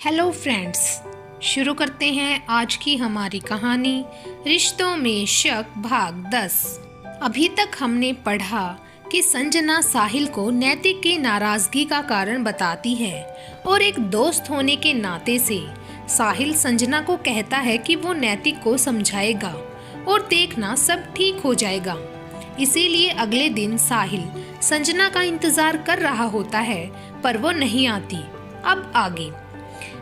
Hello friends, शुरू करते हैं आज की हमारी कहानी रिश्तों में शक भाग 10। अभी तक हमने पढ़ा कि संजना साहिल को नैतिक की नाराजगी का कारण बताती है और एक दोस्त होने के नाते से साहिल संजना को कहता है कि वो नैतिक को समझाएगा और देखना सब ठीक हो जाएगा। इसीलिए अगले दिन साहिल संजना का इंतजार कर रहा होता है पर वो नहीं आती। अब आगे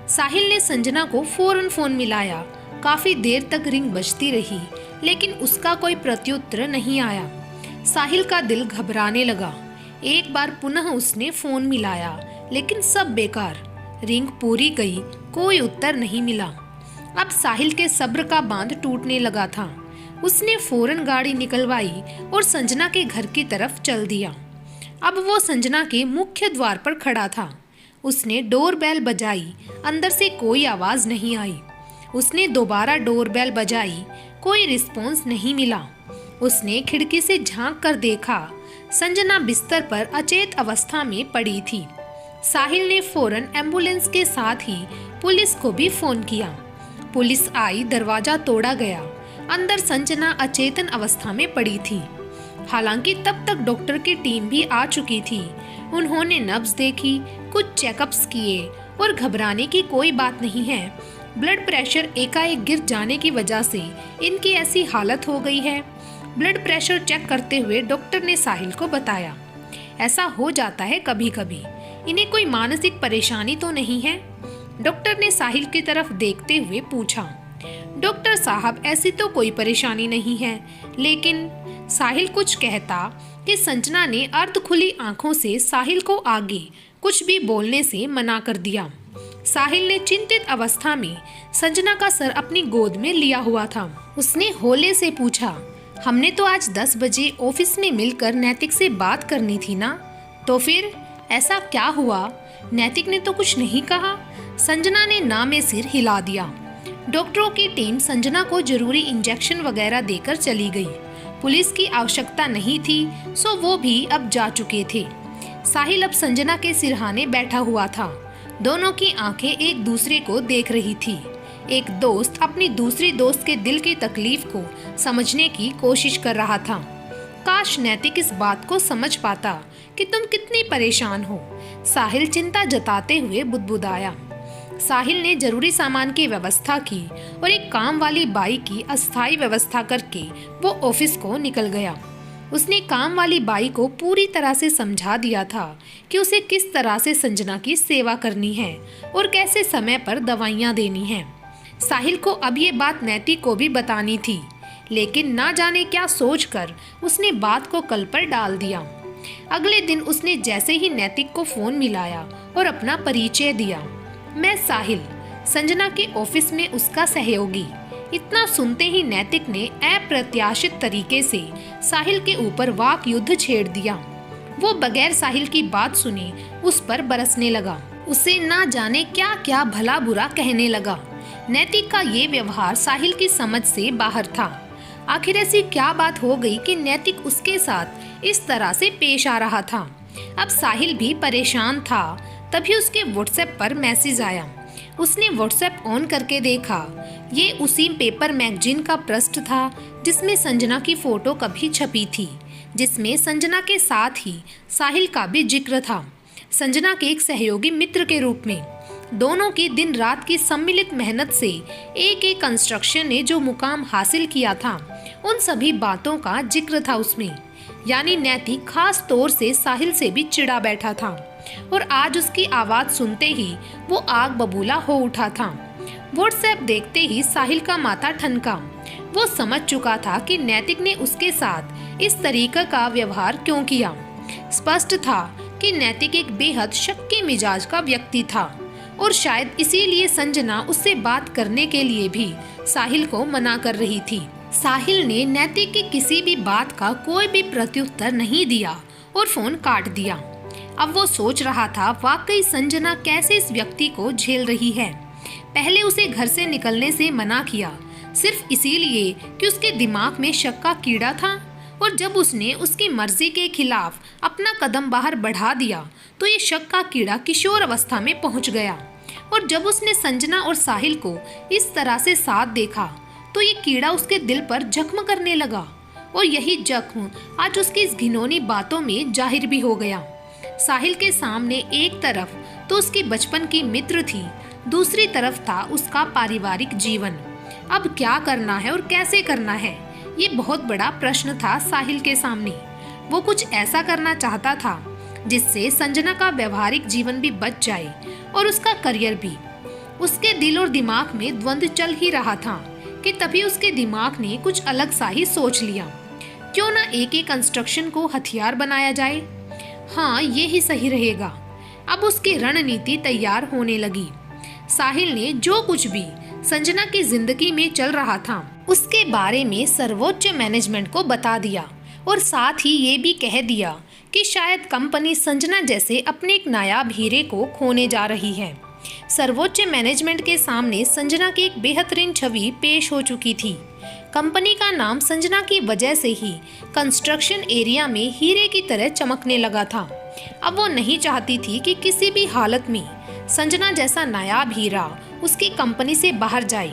साहिल ने संजना को फौरन फोन मिलाया। काफी देर तक रिंग बजती रही लेकिन उसका कोई प्रत्युत्तर नहीं आया। साहिल का दिल घबराने लगा। एक बार पुनः उसने फोन मिलाया लेकिन सब बेकार। रिंग पूरी गई, कोई उत्तर नहीं मिला। अब साहिल के सब्र का बांध टूटने लगा था। उसने फौरन गाड़ी निकलवाई और संजना के घर की तरफ चल दिया। अब वो संजना के मुख्य द्वार पर खड़ा था। उसने डोरबेल बजाई, अंदर से कोई आवाज नहीं आई। उसने दोबारा डोरबेल बजाई, कोई रिस्पॉन्स नहीं मिला। उसने खिड़की से झांक कर देखा, संजना बिस्तर पर अचेत अवस्था में पड़ी थी। साहिल ने फौरन एम्बुलेंस के साथ ही पुलिस को भी फोन किया। पुलिस आई, दरवाजा तोड़ा गया। अंदर संजना अचेतन अवस्था में पड़ी थी। हालांकि तब तक डॉक्टर की टीम भी आ चुकी थी। उन्होंने नब्ज देखी, कुछ चेकअप्स किए और घबराने की कोई बात नहीं है। ब्लड प्रेशर एकाएक गिर जाने की वजह से इनकी ऐसी हालत हो गई है। ब्लड प्रेशर चेक करते हुए डॉक्टर ने साहिल को बताया, ऐसा हो जाता है कभी कभी, इन्हें कोई मानसिक परेशानी तो नहीं है? डॉक्टर ने साहिल की तरफ देखते हुए पूछा। डॉक्टर साहब, ऐसी तो कोई परेशानी नहीं है, लेकिन साहिल कुछ कहता कि संजना ने अर्ध खुली आंखों से साहिल को आगे कुछ भी बोलने से मना कर दिया। साहिल ने चिंतित अवस्था में संजना का सर अपनी गोद में लिया हुआ था। उसने होले से पूछा, हमने तो आज 10 बजे ऑफिस में मिलकर नैतिक से बात करनी थी ना, तो फिर ऐसा क्या हुआ? नैतिक ने तो कुछ नहीं कहा। संजना ने ना में सिर हिला दिया। डॉक्टरों की टीम संजना को जरूरी इंजेक्शन वगैरह देकर चली गई। पुलिस की आवश्यकता नहीं थी, सो वो भी अब जा चुके थे। साहिल अब संजना के सिरहाने बैठा हुआ था। दोनों की आंखें एक दूसरे को देख रही थी। एक दोस्त अपनी दूसरी दोस्त के दिल की तकलीफ को समझने की कोशिश कर रहा था। काश नैतिक इस बात को समझ पाता कि तुम कितनी परेशान हो। साहिल चिंता जताते हुए बुदबुदाया। साहिल ने जरूरी सामान की व्यवस्था की और एक काम वाली बाई की अस्थायी व्यवस्था करके वो ऑफिस को निकल गया। उसने काम वाली बाई को पूरी तरह से समझा दिया था कि उसे किस तरह से संजना की सेवा करनी है और कैसे समय पर दवाइयाँ देनी हैं। साहिल को अब ये बात नैतिक को भी बतानी थी, लेकिन ना जाने क्या सोचकर उसने बात को कल पर डाल दिया। अगले दिन उसने जैसे ही नैतिक को फोन मिलाया और अपना परिचय दिया, मैं साहिल, संजना के ऑफिस में उसका सहयोगी। इतना सुनते ही नैतिक ने अप्रत्याशित तरीके से साहिल के ऊपर वाक युद्ध छेड़ दिया। वो बगैर साहिल की बात सुने उस पर बरसने लगा। उसे ना जाने क्या क्या भला बुरा कहने लगा। नैतिक का ये व्यवहार साहिल की समझ से बाहर था। आखिर ऐसी क्या बात हो गई कि नैतिक उसके साथ इस तरह से पेश आ रहा था? अब साहिल भी परेशान था। तभी उसके व्हाट्सएप पर मैसेज आया। उसने व्हाट्सएप ऑन करके देखा। ये उसी पेपर मैगजीन का पृष्ठ था जिसमें संजना की फोटो कभी छपी थी, जिसमें संजना के साथ ही साहिल का भी जिक्र था, संजना के एक सहयोगी मित्र के रूप में। दोनों की दिन रात की सम्मिलित मेहनत से एक एक कंस्ट्रक्शन ने जो मुकाम हासिल किया था, उन सभी बातों का जिक्र था उसमें। यानी नैतिक खास तौर से साहिल से भी चिढ़ा बैठा था और आज उसकी आवाज सुनते ही वो आग बबूला हो उठा था। व्हाट्सएप देखते ही साहिल का माथा ठनका। वो समझ चुका था कि नैतिक ने उसके साथ इस तरीके का व्यवहार क्यों किया। स्पष्ट था कि नैतिक एक बेहद शक्की मिजाज का व्यक्ति था और शायद इसीलिए संजना उससे बात करने के लिए भी साहिल को मना कर रही थी। साहिल ने नैतिक की किसी भी बात का कोई भी प्रत्युत्तर नहीं दिया और फोन काट दिया। अब वो सोच रहा था, वाकई संजना कैसे इस व्यक्ति को झेल रही है। पहले उसे घर से निकलने से मना किया सिर्फ इसीलिए कि उसके दिमाग में शक का कीड़ा था, और जब उसने उसकी मर्जी के खिलाफ अपना कदम बाहर बढ़ा दिया तो ये शक का कीड़ा किशोर अवस्था में पहुंच गया। और जब उसने संजना और साहिल को इस तरह से साथ देखा तो ये कीड़ा उसके दिल पर जख्म करने लगा और यही जख्म आज उसकी इस घिनौनी बातों में जाहिर भी हो गया। साहिल के सामने एक तरफ तो उसकी बचपन की मित्र थी, दूसरी तरफ था उसका पारिवारिक जीवन। अब क्या करना है और कैसे करना है, ये बहुत बड़ा प्रश्न था साहिल के सामने। वो कुछ ऐसा करना चाहता था जिससे संजना का व्यवहारिक जीवन भी बच जाए और उसका करियर भी। उसके दिल और दिमाग में द्वंद्व चल ही रहा था कि तभी उसके दिमाग ने कुछ अलग सा ही सोच लिया। क्यों ना एक एक कंस्ट्रक्शन को हथियार बनाया जाए। हाँ, ये ही सही रहेगा। अब उसकी रणनीति तैयार होने लगी। साहिल ने जो कुछ भी संजना की जिंदगी में चल रहा था उसके बारे में सर्वोच्च मैनेजमेंट को बता दिया और साथ ही ये भी कह दिया कि शायद कंपनी संजना जैसे अपने एक नायाब हीरे को खोने जा रही है। सर्वोच्च मैनेजमेंट के सामने संजना की एक बेहतरीन छवि पेश हो चुकी थी। कंपनी का नाम संजना की वजह से ही कंस्ट्रक्शन एरिया में हीरे की तरह चमकने लगा था। अब वो नहीं चाहती थी कि किसी भी हालत में संजना जैसा नायाब हीरा उसकी कंपनी से बाहर जाए,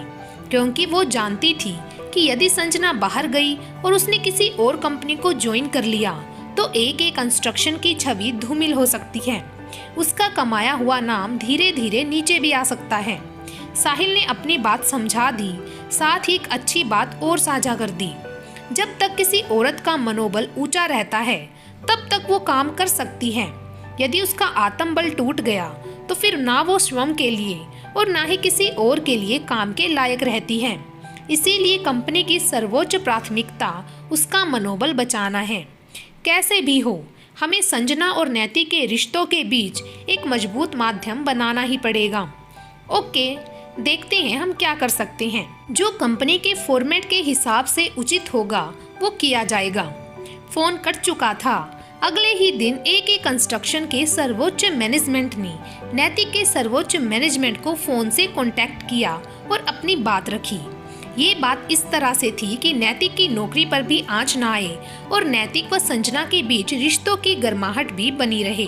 क्योंकि वो जानती थी कि यदि संजना बाहर गई और उसने किसी और कंपनी को ज्वाइन कर लिया तो एक एक कंस्ट्रक्शन की छवि धूमिल हो सकती है। उसका कमाया हुआ नाम धीरे धीरे नीचे भी आ सकता है। साहिल ने अपनी बात समझा दी, साथ ही एक अच्छी बात और साझा कर दी। जब तक किसी औरत का मनोबल ऊंचा रहता है तब तक वो काम कर सकती है। यदि उसका आत्मबल टूट गया तो फिर ना वो स्वयं के लिए और ना ही किसी और के लिए काम के लायक रहती है। इसीलिए कंपनी की सर्वोच्च प्राथमिकता उसका मनोबल बचाना है। कैसे भी हो, हमें संजना और नैतिक के रिश्तों के बीच एक मजबूत माध्यम बनाना ही पड़ेगा। ओके, देखते हैं हम क्या कर सकते हैं। जो कंपनी के फॉर्मेट के हिसाब से उचित होगा वो किया जाएगा। फोन कट चुका था। अगले ही दिन एक कंस्ट्रक्शन के सर्वोच्च मैनेजमेंट ने नैतिक के सर्वोच्च मैनेजमेंट को फोन से कांटेक्ट किया और अपनी बात रखी। ये बात इस तरह से थी कि नैतिक की नौकरी पर भी आंच न आए और नैतिक व संजना के बीच रिश्तों की गर्माहट भी बनी रहे।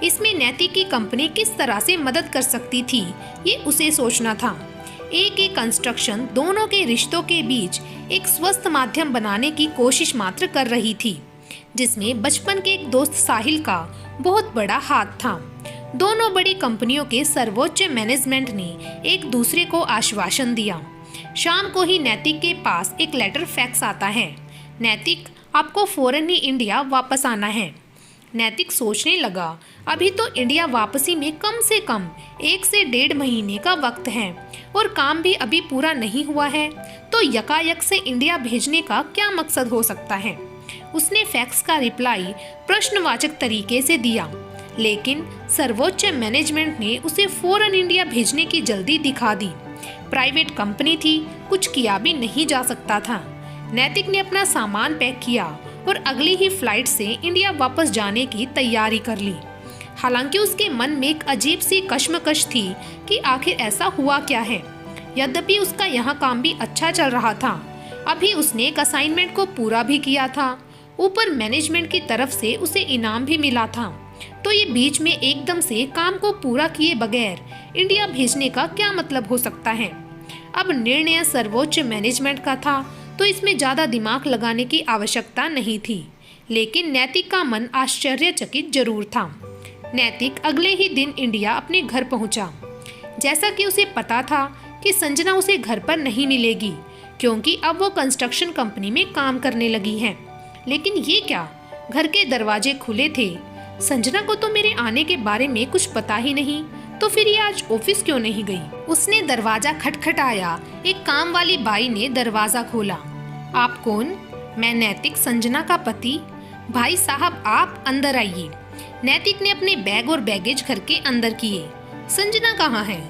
इसमें नैतिक की कंपनी किस तरह से मदद कर सकती थी ये उसे सोचना था। एक कंस्ट्रक्शन दोनों के रिश्तों के बीच एक स्वस्थ माध्यम बनाने की कोशिश मात्र कर रही थी, जिसमें बचपन के एक दोस्त साहिल का बहुत बड़ा हाथ था। दोनों बड़ी कंपनियों के सर्वोच्च मैनेजमेंट ने एक दूसरे को आश्वासन दिया। शाम को ही नैतिक के पास एक लेटर फैक्स आता है। नैतिक, आपको फौरन ही इंडिया वापस आना है। नैतिक सोचने लगा, अभी तो इंडिया वापसी में कम से कम 1 से 1.5 महीने का वक्त है और काम भी अभी पूरा नहीं हुआ है, तो यकायक से इंडिया भेजने का क्या मकसद हो सकता है। उसने फैक्स का रिप्लाई प्रश्नवाचक तरीके से दिया, लेकिन सर्वोच्च मैनेजमेंट ने उसे फौरन इंडिया भेजने की जल्दी दिखा दी। प्राइवेट कंपनी थी, कुछ किया भी नहीं जा सकता था। नैतिक ने अपना सामान पैक किया और अगली ही फ्लाइट से इंडिया वापस जाने की तैयारी कर ली। हालांकि उसके मन में एक अजीब सी कश्मकश थी कि आखिर ऐसा हुआ क्या है। यद्यपि उसका यहाँ काम भी अच्छा चल रहा था, अभी उसने एक असाइनमेंट को पूरा भी किया था, ऊपर मैनेजमेंट की तरफ से उसे इनाम भी मिला था, तो ये बीच में एकदम से काम को पूरा किए बगैर इंडिया भेजने का क्या मतलब हो सकता है। अब निर्णय सर्वोच्च मैनेजमेंट का था तो इसमें ज़्यादा दिमाग लगाने की आवश्यकता नहीं थी, लेकिन नैतिक का मन आश्चर्यचकित जरूर था। नैतिक अगले ही दिन इंडिया अपने घर पहुंचा। जैसा कि उसे पता था कि संजना उसे घर पर नहीं मिलेगी, क्योंकि अब वो कंस्ट्रक्शन कंपनी में काम करने लगी है। लेकिन ये क्या, घर के दरवाजे खुले थे। संजना को तो मेरे आने के बारे में कुछ पता ही नहीं, तो फिर ये आज ऑफिस क्यों नहीं गई। उसने दरवाजा खटखटाया। एक काम वाली बाई ने दरवाजा खोला। आप कौन? मैं नैतिक, संजना का पति। भाई साहब, आप अंदर आइए। नैतिक ने अपने बैग और बैगेज घर के अंदर किए। संजना कहाँ है?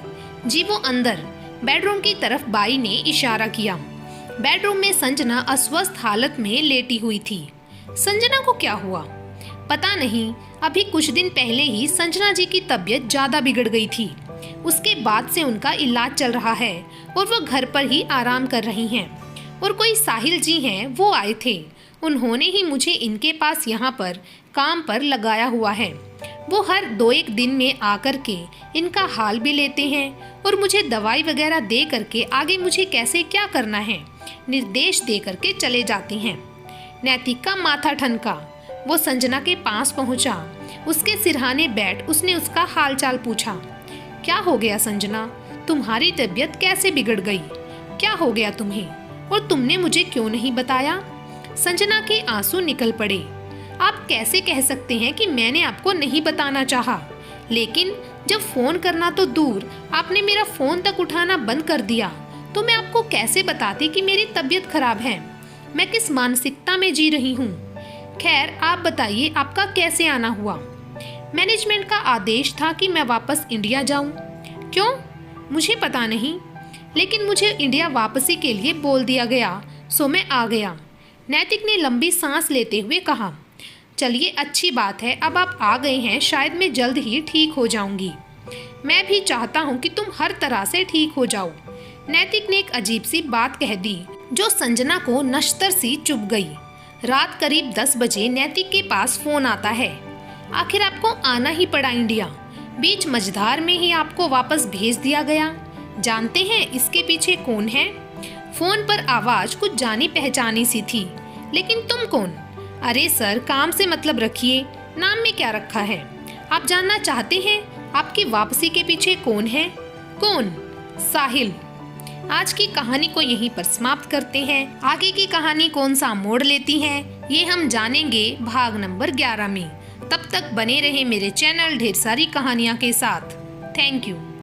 जी वो अंदर। बेडरूम की तरफ बाई ने इशारा किया। बेडरूम में संजना अस्वस्थ हालत में लेटी हुई थी। संजना को क्या हुआ पता नहीं। अभी कुछ दिन पहले ही संजना जी की तबीयत ज्यादा बिगड़ गई थी। उसके बाद से उनका इलाज चल रहा है और वो घर पर ही आराम कर रही हैं। और कोई साहिल जी हैं, वो आए थे उन्होंने ही मुझे इनके पास यहाँ पर काम पर लगाया हुआ है। वो हर 2-1 दिन में आकर के इनका हाल भी लेते हैं और मुझे दवाई वगैरह दे करके आगे मुझे कैसे क्या करना है निर्देश दे करके चले जाती हैं। नैतिक का माथा ठनका। वो संजना के पास पहुंचा। उसके सिरहाने बैठ उसने उसका हालचाल पूछा। क्या हो गया संजना, तुम्हारी तबीयत कैसे बिगड़ गई? क्या हो गया तुम्हें, और तुमने मुझे क्यों नहीं बताया? संजना के आंसू निकल पड़े। आप कैसे कह सकते हैं कि मैंने आपको नहीं बताना चाहा, लेकिन जब फोन करना तो दूर आपने मेरा फोन तक उठाना बंद कर दिया, तो मैं आपको कैसे बताती कि मेरी तबीयत खराब है, मैं किस मानसिकता में जी रही हूँ। खैर आप बताइए आपका कैसे आना हुआ? मैनेजमेंट का आदेश था कि मैं वापस इंडिया जाऊं। क्यों? मुझे पता नहीं, लेकिन मुझे इंडिया वापसी के लिए बोल दिया गया, सो मैं आ गया। नैतिक ने लंबी सांस लेते हुए कहा। चलिए अच्छी बात है, अब आप आ गए हैं, शायद मैं जल्द ही ठीक हो जाऊंगी। मैं भी चाहता हूँ कि तुम हर तरह से ठीक हो जाओ। नैतिक ने एक अजीब सी बात कह दी जो संजना को नश्तर सी चुभ गई। रात करीब 10 बजे नैतिक के पास फोन आता है। आखिर आपको आना ही पड़ा इंडिया, बीच मझधार में ही आपको वापस भेज दिया गया। जानते हैं इसके पीछे कौन है? फोन पर आवाज कुछ जानी पहचानी सी थी। लेकिन तुम कौन? अरे सर काम से मतलब रखिए, नाम में क्या रखा है? आप जानना चाहते हैं आपकी वापसी के पीछे कौन है? कौन? साहिल। आज की कहानी को यहीं पर समाप्त करते हैं। आगे की कहानी कौन सा मोड़ लेती है ये हम जानेंगे भाग नंबर 11 में। तब तक बने रहे मेरे चैनल ढेर सारी कहानियां के साथ। Thank you.